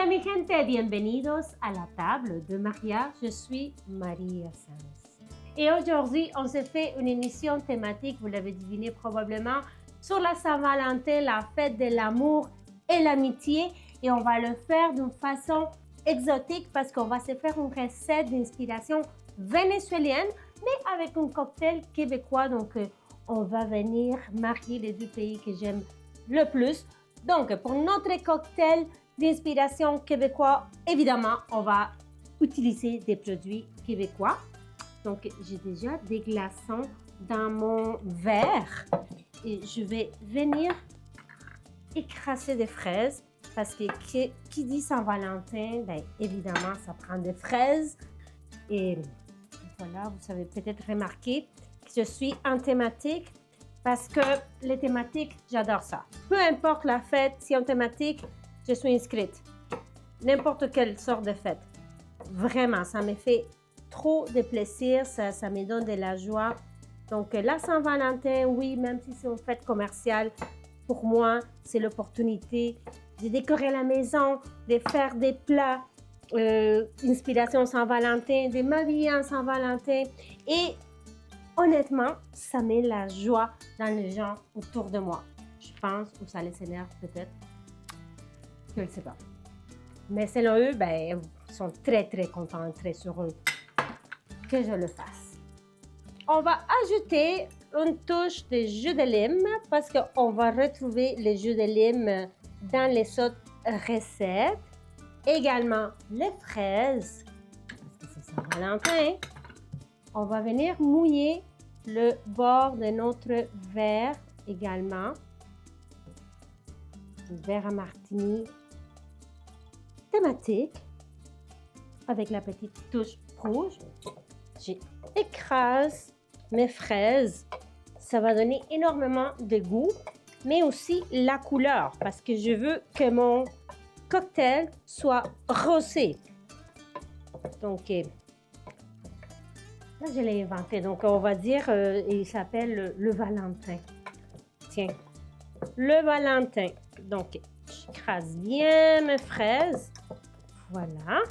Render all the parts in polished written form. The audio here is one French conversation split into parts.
Hola mi gente, bienvenidos à la table de Maria. Je suis Maria Sanz. Et aujourd'hui, on se fait une émission thématique, vous l'avez deviné probablement, sur la Saint-Valentin, la fête de l'amour et l'amitié. Et on va le faire d'une façon exotique parce qu'on va se faire une recette d'inspiration vénézuélienne, mais avec un cocktail québécois. Donc, on va venir marier les deux pays que j'aime le plus. Donc, pour notre cocktail d'inspiration québécois, évidemment, on va utiliser des produits québécois. Donc, j'ai déjà des glaçons dans mon verre et je vais venir écraser des fraises parce que qui dit Saint-Valentin, bien évidemment, ça prend des fraises. Et voilà, vous avez peut-être remarqué que je suis en thématique parce que les thématiques, j'adore ça. Peu importe la fête, si en thématique, je suis inscrite. N'importe quelle sorte de fête. Vraiment, ça me fait trop de plaisir, ça me donne de la joie. Donc, la Saint-Valentin, oui, même si c'est une fête commerciale, pour moi, c'est l'opportunité de décorer la maison, de faire des plats, inspiration Saint-Valentin, de m'habiller en Saint-Valentin. Et honnêtement, ça met la joie dans les gens autour de moi. Je pense, ou ça les énerve peut-être. Je ne sais pas. Mais selon eux, ben, ils sont très, très contents, très heureux que je le fasse. On va ajouter une touche de jus de lime parce qu'on va retrouver le jus de lime dans les autres recettes. Également, les fraises, parce que c'est Saint-Valentin. On va venir mouiller le bord de notre verre également. Un verre à martini thématique avec la petite touche rouge. J'écrase mes fraises. Ça va donner énormément de goût, mais aussi la couleur parce que je veux que mon cocktail soit rosé. Donc, là, je l'ai inventé. Donc, on va dire, il s'appelle le Valentin. Tiens, le Valentin. Donc, j'écrase bien mes fraises. Voilà.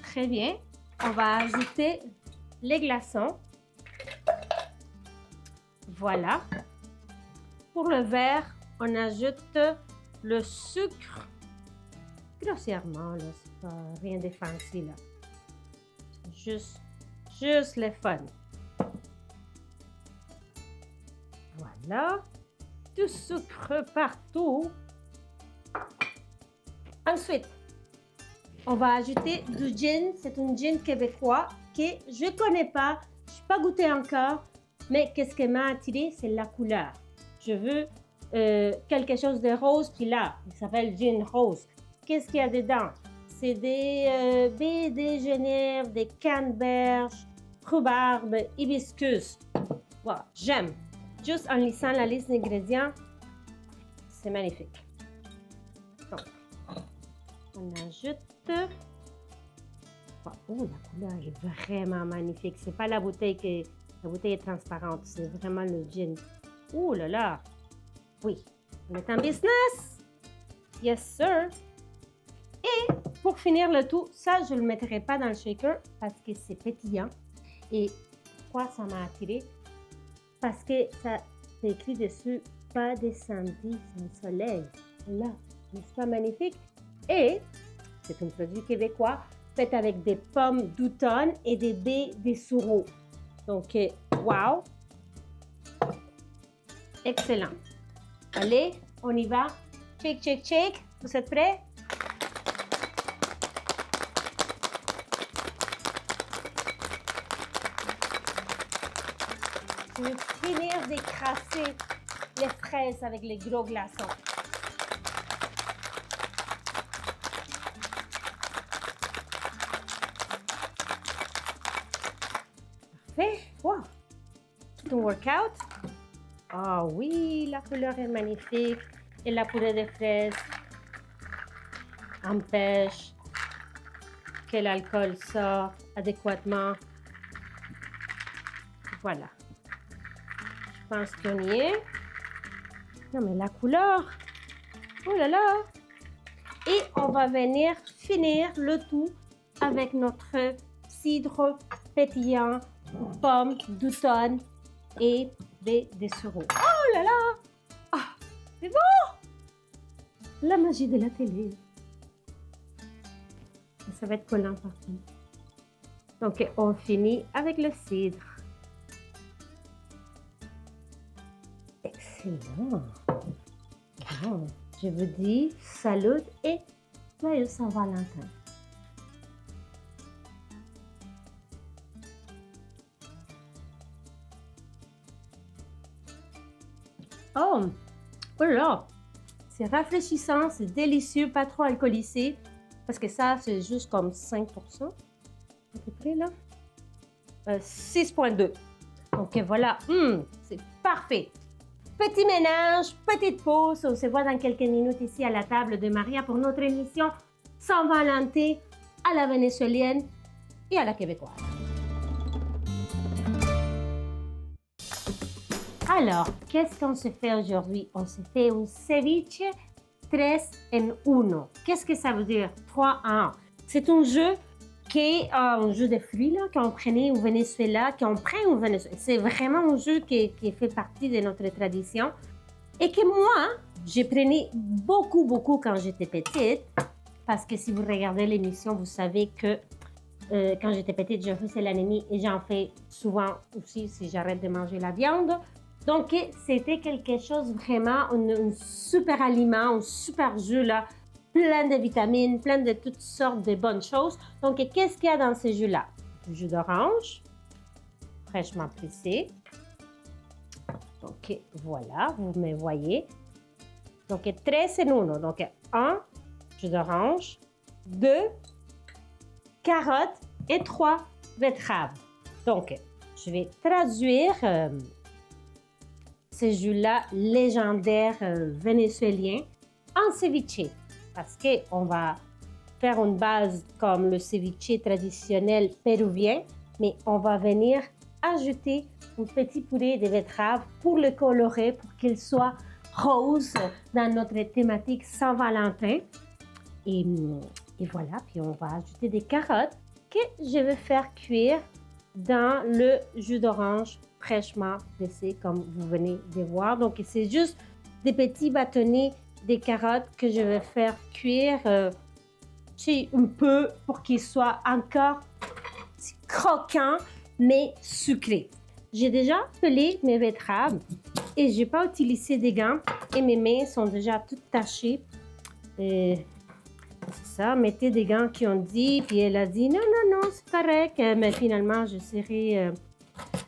Très bien. On va ajouter les glaçons. Voilà. Pour le verre, on ajoute le sucre. Grossièrement, là, c'est pas rien de fancy, là. Juste le fun. Voilà. Du sucre partout. Ensuite, on va ajouter du gin. C'est un gin québécois que je ne connais pas, je n'ai pas goûté encore, mais qu'est-ce qui m'a attiré, c'est la couleur. Je veux quelque chose de rose, puis là, il s'appelle gin rose. Qu'est-ce qu'il y a dedans? C'est des baies de Genève, des canneberges, rhubarbe, hibiscus. Wow, j'aime. Juste en lisant la liste d'ingrédients, c'est magnifique. Donc, on ajoute. Oh, la couleur est vraiment magnifique. C'est pas la bouteille qui la bouteille est transparente, c'est vraiment le gin. Oh là là! Oui, on est en business! Yes, sir! Et pour finir le tout, ça, je ne le mettrai pas dans le shaker parce que c'est pétillant. Et pourquoi ça m'a attiré? Parce que ça c'est écrit dessus pas descendu sans soleil. Là, n'est-ce pas magnifique? Et c'est un produit québécois fait avec des pommes d'automne et des baies de sureau. Donc, wow! Excellent! Allez, on y va. Shake, shake, shake. Vous êtes prêts? Je vais finir d'écraser les fraises avec les gros glaçons. Parfait. Wow! Tout un workout. Ah oui, la couleur est magnifique. Et la purée de fraises empêche que l'alcool sorte adéquatement. Voilà. Je pense qu'on y est. Non, mais la couleur, Oh là là! Et on va venir finir le tout avec notre cidre pétillant, pommes d'automne et des sureaux. Oh là là! Ah, c'est bon! La magie de la télé. Ça va être collant partout. Donc, on finit avec le cidre. Excellent! Bon, je vous dis salut et joyeux Saint-Valentin. Oh, oh là, c'est rafraîchissant, c'est délicieux, pas trop alcoolisé, parce que ça, c'est juste comme 5%, à peu près là. 6,2. Donc voilà, c'est parfait. Petit ménage, petite pause, on se voit dans quelques minutes ici à la table de Maria pour notre émission Saint-Valentin à la vénézuélienne et à la québécoise. Alors, qu'est-ce qu'on se fait aujourd'hui? On se fait un ceviche 3 en 1. Qu'est-ce que ça veut dire? 3 en 1. C'est un jeu qui est un jeu de fruits qu'on prenait au Venezuela, qu'on prend au Venezuela. C'est vraiment un jeu qui fait partie de notre tradition et que moi, je prenais beaucoup quand j'étais petite, parce que si vous regardez l'émission, vous savez que quand j'étais petite, je faisais l'anémie et j'en fais souvent aussi si j'arrête de manger la viande. Donc, c'était quelque chose vraiment, un super aliment, un super jus là, plein de vitamines, plein de toutes sortes de bonnes choses. Donc, qu'est-ce qu'il y a dans ce jus-là? Du jus d'orange, fraîchement pressé. Donc, voilà, vous me voyez. Donc, 3 en 1. Donc, 1, jus d'orange, 2, carottes et 3, betteraves. Donc, je vais traduire ce jus-là légendaire vénézuélien en ceviche. Parce qu'on va faire une base comme le ceviche traditionnel péruvien, mais on va venir ajouter un petit purée de betterave pour le colorer, pour qu'il soit rose dans notre thématique Saint-Valentin. Et voilà, puis on va ajouter des carottes que je vais faire cuire dans le jus d'orange fraîchement pressé, comme vous venez de voir. Donc, c'est juste des petits bâtonnets des carottes que je vais faire cuire un peu pour qu'ils soient encore croquants, mais sucrés. J'ai déjà pelé mes betteraves et je n'ai pas utilisé des gants et mes mains sont déjà toutes tachées. C'est ça, mettez des gants qui ont dit, puis elle a dit non, c'est correct, mais finalement, je serai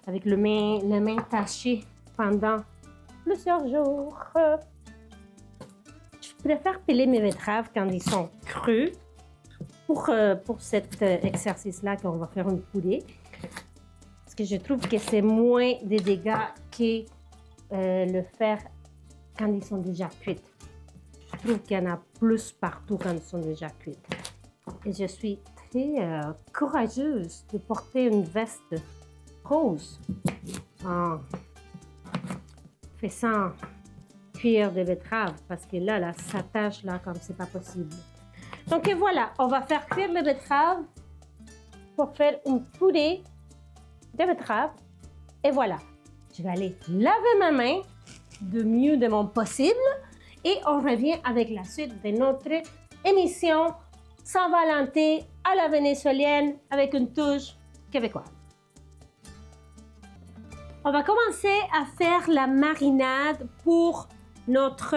avec les mains tachées pendant plusieurs jours. Je préfère peler mes betteraves quand ils sont crus pour cet exercice-là qu'on va faire une poulet. Parce que je trouve que c'est moins de dégâts que le faire quand ils sont déjà cuits. Je trouve qu'il y en a plus partout quand ils sont déjà cuits. Et je suis très courageuse de porter une veste rose en faisant cuire des betteraves parce que là, ça tâche là comme c'est pas possible. Donc voilà, on va faire cuire les betteraves pour faire une purée de betteraves. Et voilà, je vais aller laver ma main de mieux de mon possible et on revient avec la suite de notre émission Saint-Valentin à la vénézuélienne avec une touche québécoise. On va commencer à faire la marinade pour notre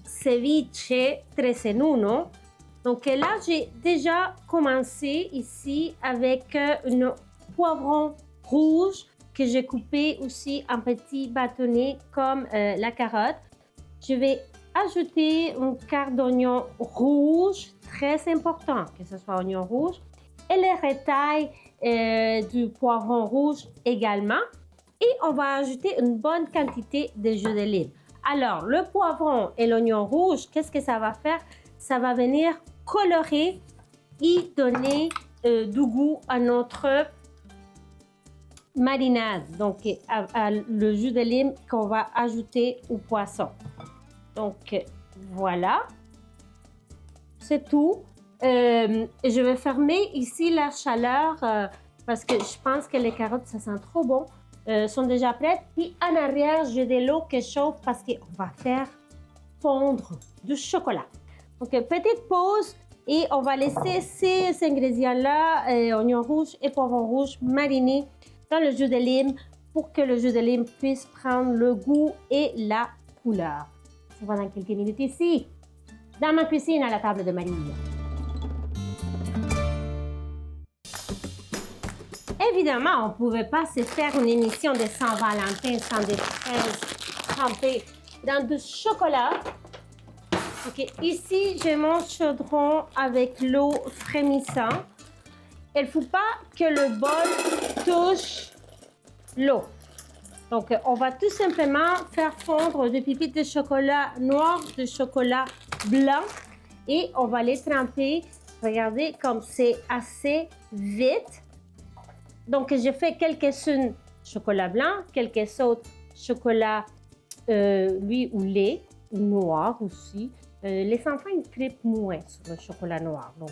ceviche 3 en 1. Donc là, j'ai déjà commencé ici avec un poivron rouge que j'ai coupé aussi en petits bâtonnets comme la carotte. Je vais ajouter un quart d'oignon rouge, très important que ce soit oignon rouge, et les retailles du poivron rouge également. Et on va ajouter une bonne quantité de jus d'olive. Alors, le poivron et l'oignon rouge, qu'est-ce que ça va faire? Ça va venir colorer et donner du goût à notre marinade. Donc, à le jus d'olive qu'on va ajouter au poisson. Donc, Voilà. C'est tout. Je vais fermer ici la chaleur parce que je pense que les carottes, ça sent trop bon. Sont déjà prêtes. Puis en arrière, j'ai de l'eau qui chauffe parce qu'on va faire fondre du chocolat. Donc, petite pause et on va laisser ces ingrédients-là, oignons rouges et poivrons rouges, marinés dans le jus de lime pour que le jus de lime puisse prendre le goût et la couleur. On se voit dans quelques minutes ici, dans ma cuisine à la table de Marie. Évidemment, on ne pouvait pas se faire une émission de Saint-Valentin sans des fraises trempées dans du chocolat. Ok, ici, j'ai mon chaudron avec l'eau frémissante. Il ne faut pas que le bol touche l'eau. Donc, on va tout simplement faire fondre des pépites de chocolat noir, de chocolat blanc et on va les tremper. Regardez comme c'est assez vite. Donc, je fais quelques-unes chocolat blanc, quelques autres chocolat lui ou lait, ou noir aussi. Les enfants, ils trippent moins sur le chocolat noir. Donc,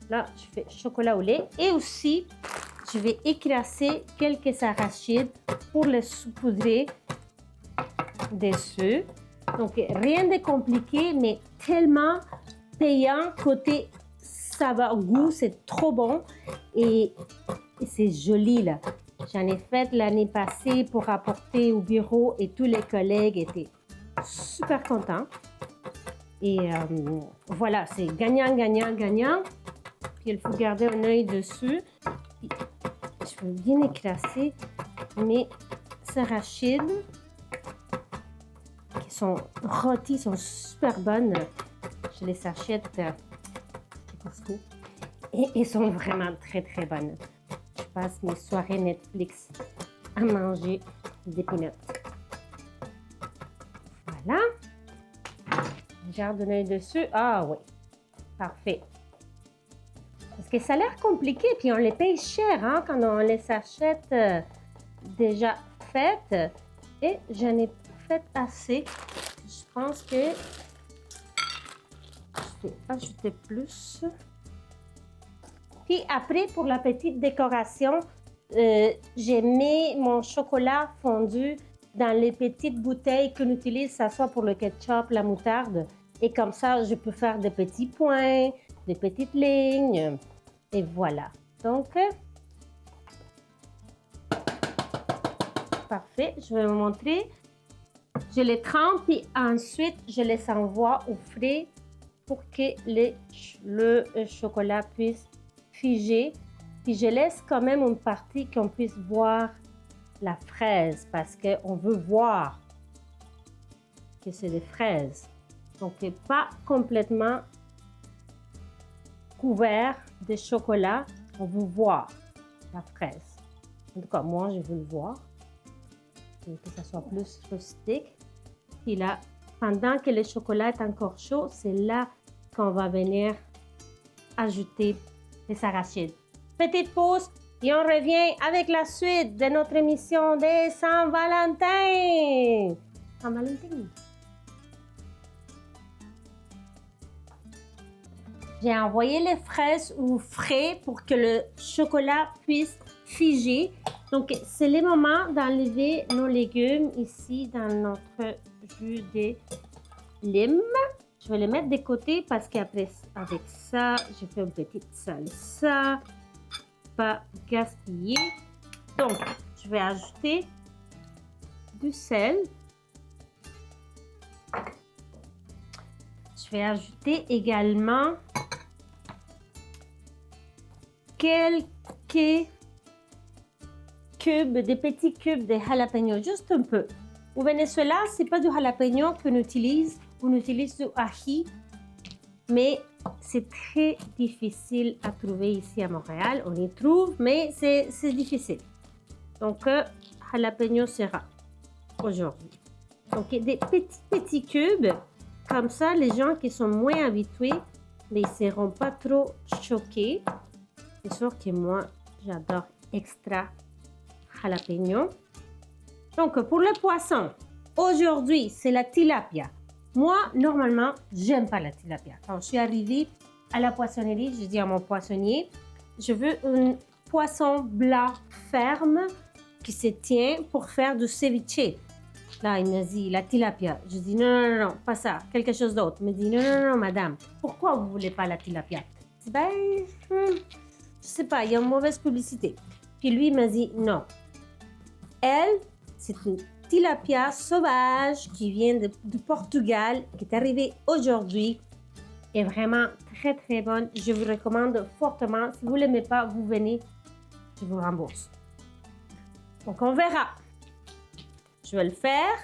là, je fais chocolat au lait. Et aussi, je vais écraser quelques arachides pour les saupoudrer dessus. Donc, rien de compliqué, mais tellement payant côté saveur, goût, c'est trop bon. Et c'est joli, là. J'en ai fait l'année passée pour apporter au bureau et tous les collègues étaient super contents. Et voilà, c'est gagnant, gagnant, gagnant. Puis il faut garder un œil dessus. Puis, je veux bien écraser mes arachides qui sont rôtis, sont super bonnes. Je les achète Costco et ils sont vraiment très, très bonnes. Je passe mes soirées Netflix à manger des peanuts. Voilà. Je garde un œil dessus. Ah oui, parfait. Parce que ça a l'air compliqué, puis on les paye cher hein, quand on les achète déjà faites. Et j'en ai fait assez. Je pense que je vais ajouter plus. Puis après, pour la petite décoration, j'ai mis mon chocolat fondu dans les petites bouteilles qu'on utilise, ça soit pour le ketchup, la moutarde. Et comme ça, je peux faire des petits points, des petites lignes. Et voilà. Donc, parfait. Je vais vous montrer. Je les trempe et ensuite, je les envoie au frais pour que le chocolat puisse figer. Puis je laisse quand même une partie qu'on puisse voir la fraise parce qu'on veut voir que c'est des fraises. Donc, pas complètement couvert de chocolat. On veut voir la fraise. En tout cas, moi, je veux le voir. Que ça soit plus rustique. Puis là, pendant que le chocolat est encore chaud, c'est là qu'on va venir ajouter les arachides. Petite pause et on revient avec la suite de notre émission de Saint-Valentin. Saint-Valentin. J'ai envoyé les fraises au frais pour que le chocolat puisse figer. Donc, c'est le moment d'enlever nos légumes ici dans notre jus de lime. Je vais les mettre de côté parce qu'après, avec ça, je fais une petite salsa. Pas gaspiller. Donc, je vais ajouter du sel. Je vais ajouter également quelques cubes, des petits cubes de jalapeno, juste un peu. Au Venezuela, c'est pas du jalapeno qu'on utilise, on utilise du ají, mais c'est très difficile à trouver ici à Montréal. On y trouve, mais c'est difficile. Donc, jalapeno sera aujourd'hui. Donc, des petits cubes, comme ça, les gens qui sont moins habitués, mais ils ne seront pas trop choqués. C'est sûr que moi, j'adore extra jalapeno. Donc, pour le poisson, aujourd'hui, c'est la tilapia. Moi, normalement, j'aime pas la tilapia. Quand je suis arrivée à la poissonnerie, je dis à mon poissonnier, je veux un poisson blanc ferme qui se tient pour faire du ceviche. Là, il me dit la tilapia. Je dis non, pas ça, quelque chose d'autre. Il me dit non, madame, pourquoi vous voulez pas la tilapia? Je dis je sais pas, il y a une mauvaise publicité. Puis lui, il m'a dit non. Elle, c'est une tilapia sauvage qui vient du Portugal, qui est arrivée aujourd'hui. Est vraiment très, très bonne. Je vous recommande fortement. Si vous ne l'aimez pas, vous venez, je vous rembourse. Donc, on verra. Je vais le faire.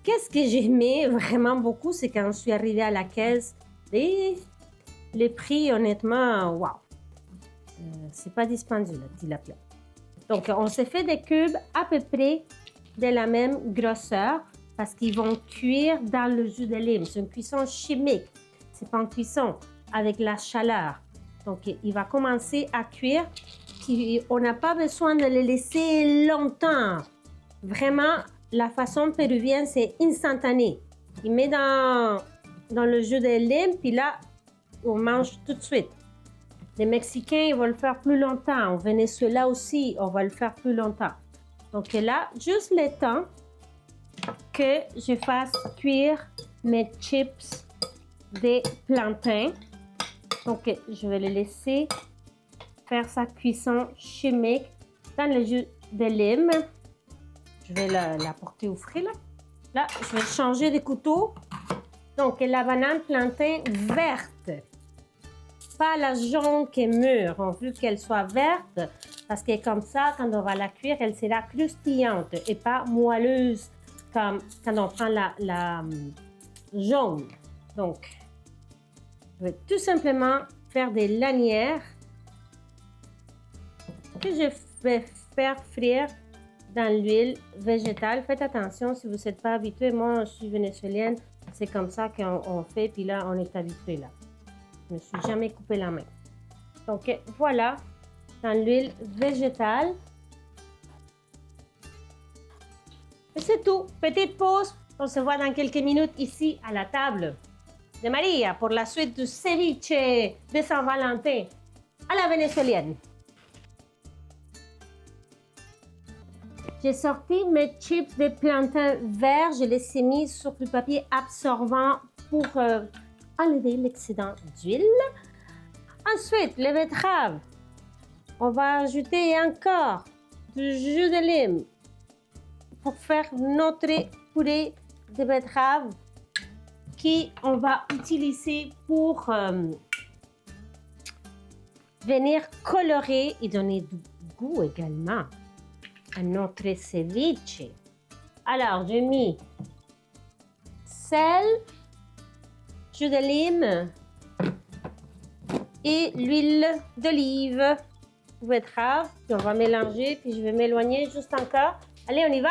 Qu'est-ce que j'aimais vraiment beaucoup, c'est quand je suis arrivée à la caisse, les prix, honnêtement, waouh! C'est pas dispendieux, la tilapia. Donc, on s'est fait des cubes à peu près de la même grosseur parce qu'ils vont cuire dans le jus de lime. C'est une cuisson chimique. C'est pas une cuisson avec la chaleur. Donc, il va commencer à cuire. Puis, on n'a pas besoin de le laisser longtemps. Vraiment, la façon péruvienne, c'est instantané. Il met dans le jus de lime, puis là, on mange tout de suite. Les Mexicains, ils vont le faire plus longtemps. Au Venezuela aussi, on va le faire plus longtemps. Donc là, juste le temps que je fasse cuire mes chips de plantain. Donc, je vais le laisser faire sa cuisson chimique dans le jus de lime. Je vais la porter au frais, là. Là, je vais changer de couteau. Donc, la banane plantain verte. Pas la jaune qui est mûre. On veut qu'elle soit verte parce que comme ça, quand on va la cuire, elle sera croustillante et pas moelleuse comme quand on prend la jaune. Donc, je vais tout simplement faire des lanières que je vais faire frire dans l'huile végétale. Faites attention si vous n'êtes pas habitué. Moi, je suis vénézuélienne. C'est comme ça qu'on fait. Puis là, on est habitué là. Je ne me suis jamais coupé la main. Donc, voilà, dans l'huile végétale. Et c'est tout. Petite pause. On se voit dans quelques minutes ici à la table de Maria pour la suite du ceviche de Saint-Valentin à la vénézuélienne. J'ai sorti mes chips de plantain vert. Je les ai mis sur du papier absorbant pour enlever l'excédent d'huile. Ensuite, les betteraves. On va ajouter encore du jus de lime pour faire notre purée de betterave qu'on va utiliser pour venir colorer et donner du goût également à notre ceviche. Alors, j'ai mis sel, jus de lime et l'huile d'olive, betterave. Puis on va mélanger, puis je vais m'éloigner juste encore. Allez, on y va?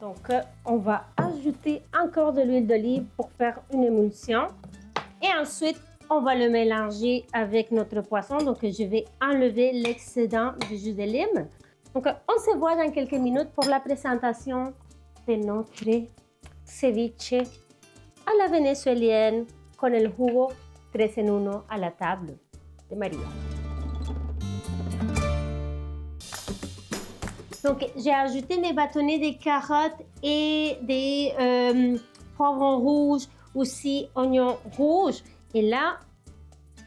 Donc, on va ajouter encore de l'huile d'olive pour faire une émulsion. Et ensuite, on va le mélanger avec notre poisson. Donc, je vais enlever l'excédent du jus de lime. Donc, on se voit dans quelques minutes pour la présentation de notre ceviche à la vénézuélienne con el jugo 3 en 1 à la table de Maria. Donc, j'ai ajouté mes bâtonnets de carottes et des poivrons rouges, aussi oignons rouges. Et là,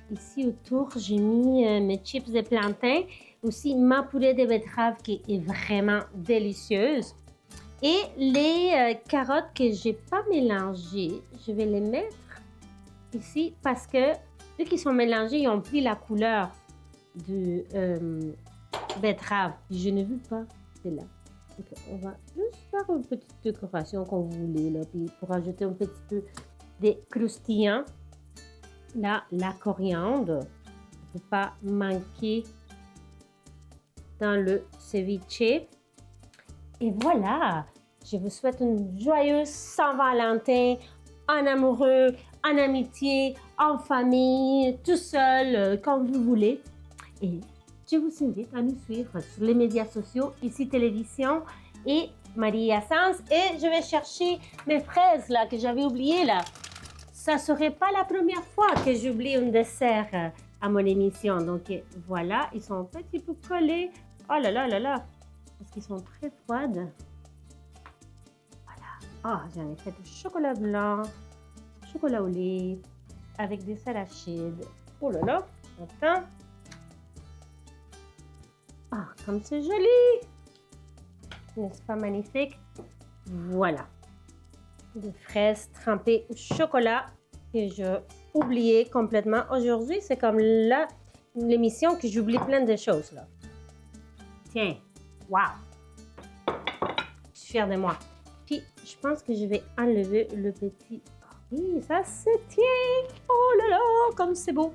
ici autour, j'ai mis mes chips de plantain, aussi ma purée de betterave qui est vraiment délicieuse. Et les carottes que je n'ai pas mélangées, je vais les mettre ici parce que vu qu'ils sont mélangés, ils ont pris la couleur du betterave. Je ne veux pas celle-là. Donc, on va juste faire une petite décoration comme vous voulez, là, puis pour ajouter un petit peu de croustillant. Là, la coriandre ne peut pas manquer dans le ceviche. Et voilà, je vous souhaite une joyeuse Saint-Valentin, en amoureux, en amitié, en famille, tout seul, quand vous voulez. Et je vous invite à nous suivre sur les médias sociaux, ici Télévision et Maria Sanz. Et je vais chercher mes fraises là que j'avais oubliées là. Ça serait pas la première fois que j'oublie un dessert à mon émission. Donc voilà, ils sont un petit peu collés. Oh là là là là, parce qu'ils sont très froides. Voilà. Ah, j'en ai fait du chocolat blanc, chocolat au lait, avec des arachides. Oh là là, attends. Ah, comme c'est joli! N'est-ce pas magnifique? Voilà. Des fraises trempées au chocolat que j'ai oublié complètement. Aujourd'hui, c'est comme l'émission que j'oublie plein de choses. Là. Tiens, wow! Je suis fière de moi. Puis, je pense que je vais enlever le petit... Oui, ça se tient! Oh là là, comme c'est beau!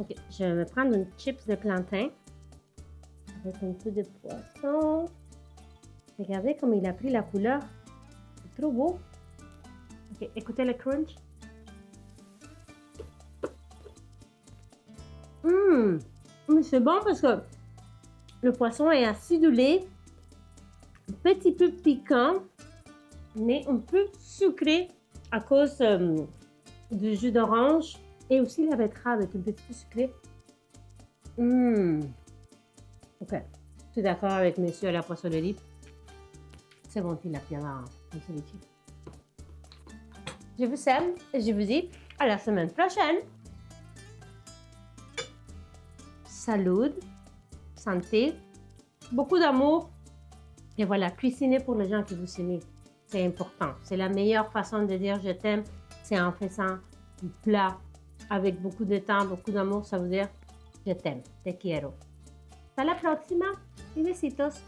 Ok, je vais me prendre une chips de plantain avec un peu de poisson. Regardez comme il a pris la couleur. C'est trop beau. Ok, écoutez le crunch. Mais c'est bon parce que le poisson est acidulé, un petit peu piquant, mais un peu sucré à cause du jus d'orange et aussi la betterave est un petit peu sucrée. Ok, je suis d'accord avec monsieur à la poissonnerie. C'est bon tilapia en celui-ci. Je vous aime et je vous dis à la semaine prochaine. Salut, santé, beaucoup d'amour. Et voilà, cuisinez pour les gens qui vous aiment. C'est important. C'est la meilleure façon de dire je t'aime. C'est en faisant un plat avec beaucoup de temps, beaucoup d'amour. Ça veut dire je t'aime, te quiero. Hasta la próxima y besitos.